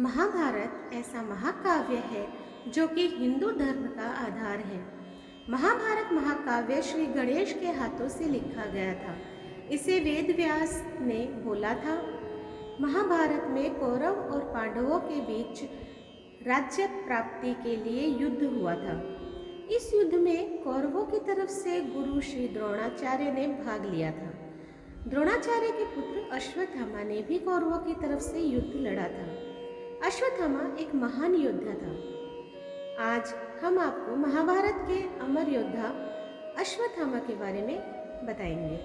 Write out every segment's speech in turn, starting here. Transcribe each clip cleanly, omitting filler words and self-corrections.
महाभारत ऐसा महाकाव्य है जो कि हिंदू धर्म का आधार है। महाभारत महाकाव्य श्री गणेश के हाथों से लिखा गया था। इसे वेद व्यास ने बोला था। महाभारत में कौरव और पांडवों के बीच राज्य प्राप्ति के लिए युद्ध हुआ था। इस युद्ध में कौरवों की तरफ से गुरु श्री द्रोणाचार्य ने भाग लिया था। द्रोणाचार्य के पुत्र अश्वत्थामा ने भी कौरवों की तरफ से युद्ध लड़ा था। अश्वत्थामा एक महान योद्धा था। आज हम आपको महाभारत के अमर योद्धा अश्वत्थामा के बारे में बताएंगे।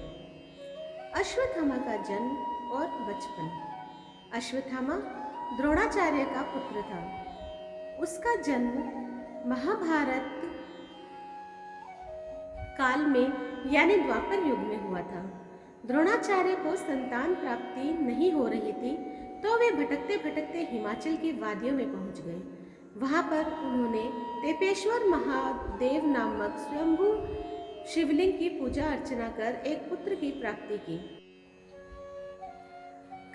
अश्वत्थामा का जन्म और बचपन। अश्वत्थामा द्रोणाचार्य का पुत्र था। उसका जन्म महाभारत काल में यानी द्वापर युग में हुआ था। द्रोणाचार्य को संतान प्राप्ति नहीं हो रही थी तो वे भटकते भटकते हिमाचल की वादियों में पहुंच गए। वहां पर उन्होंने तेपेश्वर महादेव नामक स्वयंभू शिवलिंग की पूजा अर्चना कर एक पुत्र की प्राप्ति की।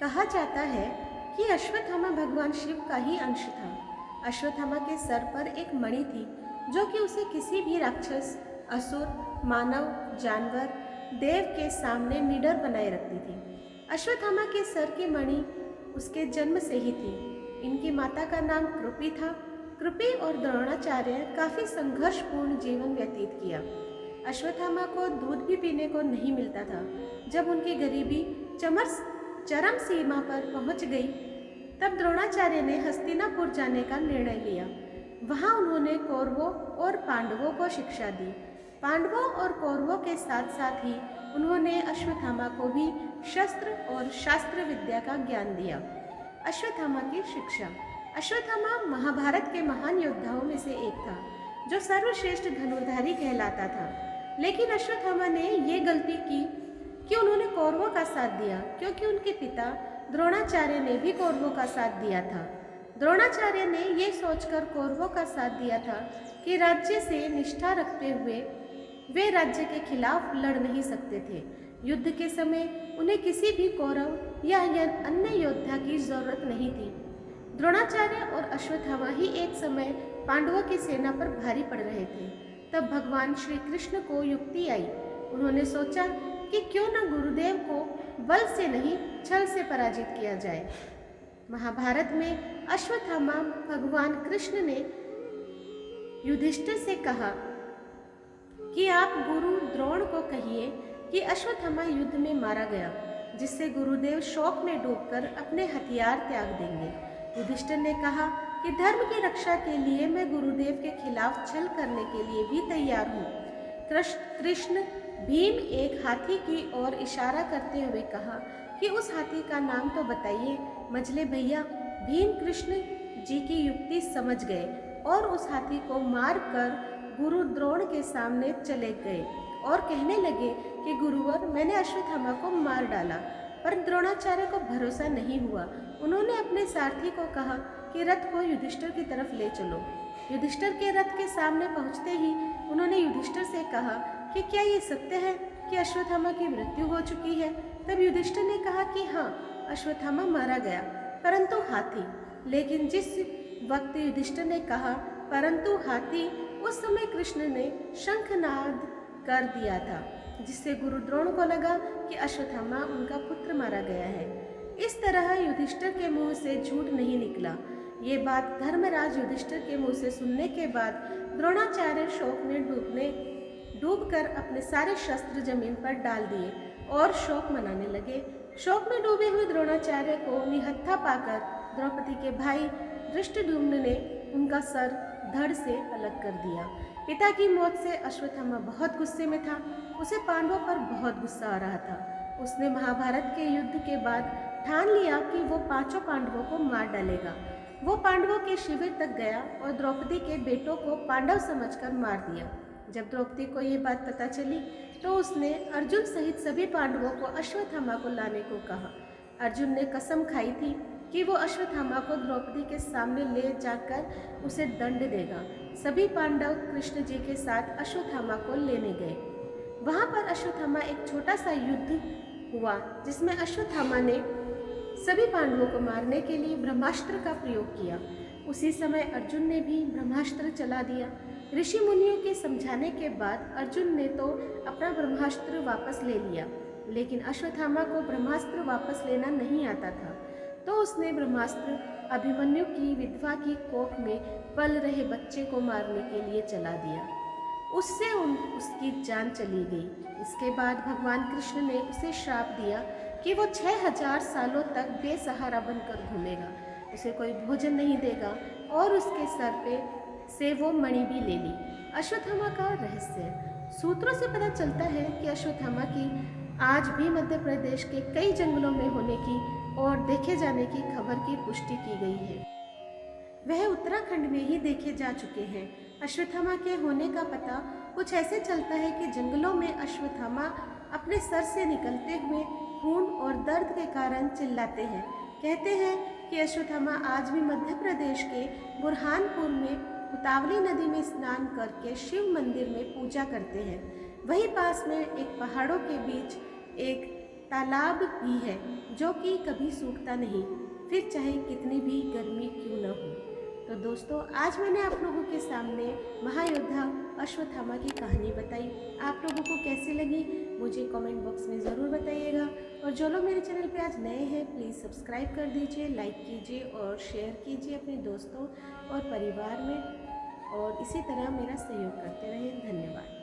कहा जाता है कि अश्वत्थामा भगवान शिव का ही अंश था। अश्वत्थामा के सर पर एक मणि थी जो कि उसे किसी भी राक्षस, असुर, मानव, जानवर, देव के सामने निडर बनाए रखती थी। अश्वत्थामा के सर की मणि उसके जन्म से ही थी। इनकी माता का नाम कृपि था। कृपि और द्रोणाचार्य काफी संघर्षपूर्ण जीवन व्यतीत किया। अश्वत्थामा को दूध भी पीने को नहीं मिलता था। जब उनकी गरीबी चरम सीमा पर पहुंच गई तब द्रोणाचार्य ने हस्तिनापुर जाने का निर्णय लिया। वहां उन्होंने कौरवों और पांडवों को शिक्षा दी। पांडवों और कौरवों के साथ साथ ही उन्होंने अश्वत्थामा को भी शस्त्र और शास्त्र विद्या का ज्ञान दिया। अश्वत्थामा की शिक्षा। अश्वत्थामा महाभारत के महान योद्धाओं में से एक था जो सर्वश्रेष्ठ धनुर्धारी कहलाता था। लेकिन अश्वत्थामा ने ये गलती की कि उन्होंने कौरवों का साथ दिया, क्योंकि उनके पिता द्रोणाचार्य ने भी कौरवों का साथ दिया था। द्रोणाचार्य ने ये सोचकर कौरवों का साथ दिया था कि राज्य से निष्ठा रखते हुए वे राज्य के खिलाफ लड़ नहीं सकते थे। युद्ध के समय उन्हें किसी भी कौरव या अन्य योद्धा की जरूरत नहीं थी। द्रोणाचार्य और अश्वत्थामा ही एक समय पांडवों की सेना पर भारी पड़ रहे थे। तब भगवान श्री कृष्ण को युक्ति आई। उन्होंने सोचा कि क्यों न गुरुदेव को बल से नहीं छल से पराजित किया जाए। महाभारत में अश्वत्थामा भगवान कृष्ण ने युधिष्ठिर से कहा कि आप गुरु द्रोण को कहिए कि अश्वत्थामा युद्ध में मारा गया, जिससे गुरुदेव शोक में डूबकर अपने हथियार त्याग देंगे। युधिष्ठिर ने कहा कि धर्म की रक्षा के लिए मैं गुरुदेव के खिलाफ छल करने के लिए भी तैयार हूँ। कृष्ण भीम एक हाथी की ओर इशारा करते हुए कहा कि उस हाथी का नाम तो बताइए। मझले भैया भीम कृष्ण जी की युक्ति समझ गए और उस हाथी को मार कर गुरु द्रोण के सामने चले गए और कहने लगे कि गुरुवर, मैंने अश्वत्थामा को मार डाला। पर द्रोणाचार्य को भरोसा नहीं हुआ। उन्होंने अपने सारथी को कहा कि रथ को युधिष्ठिर की तरफ ले चलो। युधिष्ठिर के रथ के सामने पहुंचते ही उन्होंने युधिष्ठिर से कहा कि क्या ये सत्य है कि अश्वत्थामा की मृत्यु हो चुकी है। तब युधिष्ठिर ने कहा कि हाँ, अश्वत्थामा मारा गया, परंतु हाथी। लेकिन जिस वक्त युधिष्ठिर ने कहा परंतु हाथी, उस समय कृष्ण ने शंखनाद कर दिया था, जिससे गुरु द्रोण को लगा कि अश्वत्थामा उनका पुत्र मारा गया है। इस तरह युधिष्ठिर के मुंह से झूठ नहीं निकला। ये बात धर्मराज युधिष्ठिर के मुंह से सुनने के बाद द्रोणाचार्य शोक में डूबकर अपने सारे शस्त्र जमीन पर डाल दिए और शोक मनाने लगे। शोक में डूबे हुए द्रोणाचार्य को निहत्था पाकर द्रौपदी के भाई धृष्टद्युम्न ने उनका सर धड़ से अलग कर दिया। पिता की मौत से अश्वत्थामा बहुत गुस्से में था। उसे पांडवों पर बहुत गुस्सा आ रहा था। उसने महाभारत के युद्ध के बाद ठान लिया कि वो पांचों पांडवों को मार डालेगा। वो पांडवों के शिविर तक गया और द्रौपदी के बेटों को पांडव समझकर मार दिया। जब द्रौपदी को ये बात पता चली तो उसने अर्जुन सहित सभी पांडवों को अश्वत्थामा को लाने को कहा। अर्जुन ने कसम खाई थी कि वो अश्वत्थामा को द्रौपदी के सामने ले जाकर उसे दंड देगा। सभी पांडव कृष्ण जी के साथ अश्वत्थामा को लेने गए। वहां पर अश्वत्थामा एक छोटा सा युद्ध हुआ जिसमें अश्वत्थामा ने सभी पांडवों को मारने के लिए ब्रह्मास्त्र का प्रयोग किया। उसी समय अर्जुन ने भी ब्रह्मास्त्र चला दिया। ऋषि मुनियों के समझाने के बाद अर्जुन ने तो अपना ब्रह्मास्त्र वापस ले लिया, लेकिन अश्वत्थामा को ब्रह्मास्त्र वापस लेना नहीं आता था, तो उसने ब्रह्मास्त्र अभिमन्यु की विधवा की कोख में पल रहे बच्चे को मारने के लिए चला दिया। उससे उसकी जान चली गई। इसके बाद भगवान कृष्ण ने उसे श्राप दिया कि वो 6000 सालों तक बेसहारा बनकर घूमेगा, उसे कोई भोजन नहीं देगा और उसके सर पे से वो मणि भी ले ली। अश्वत्थामा का रहस्य। सूत्रों से पता चलता है कि अश्वत्थामा की आज भी मध्य प्रदेश के कई जंगलों में होने की और देखे जाने की खबर की पुष्टि की गई है। वह उत्तराखंड में ही देखे जा चुके हैं। अश्वत्थामा के होने का पता कुछ ऐसे चलता है कि जंगलों में अश्वत्थामा अपने सर से निकलते हुए खून और दर्द के कारण चिल्लाते हैं। कहते हैं कि अश्वत्थामा आज भी मध्य प्रदेश के बुरहानपुर में उतावली नदी में स्नान करके शिव मंदिर में पूजा करते हैं। वहीं पास में एक पहाड़ों के बीच एक तालाब भी है जो कि कभी सूखता नहीं, फिर चाहे कितनी भी गर्मी क्यों न हो। तो दोस्तों, आज मैंने आप लोगों के सामने महायोद्धा अश्वत्थामा की कहानी बताई। आप लोगों को कैसी लगी मुझे कमेंट बॉक्स में ज़रूर बताइएगा। और जो लोग मेरे चैनल पे आज नए हैं प्लीज़ सब्सक्राइब कर दीजिए, लाइक कीजिए और शेयर कीजिए अपने दोस्तों और परिवार में, और इसी तरह मेरा सहयोग करते रहें। धन्यवाद।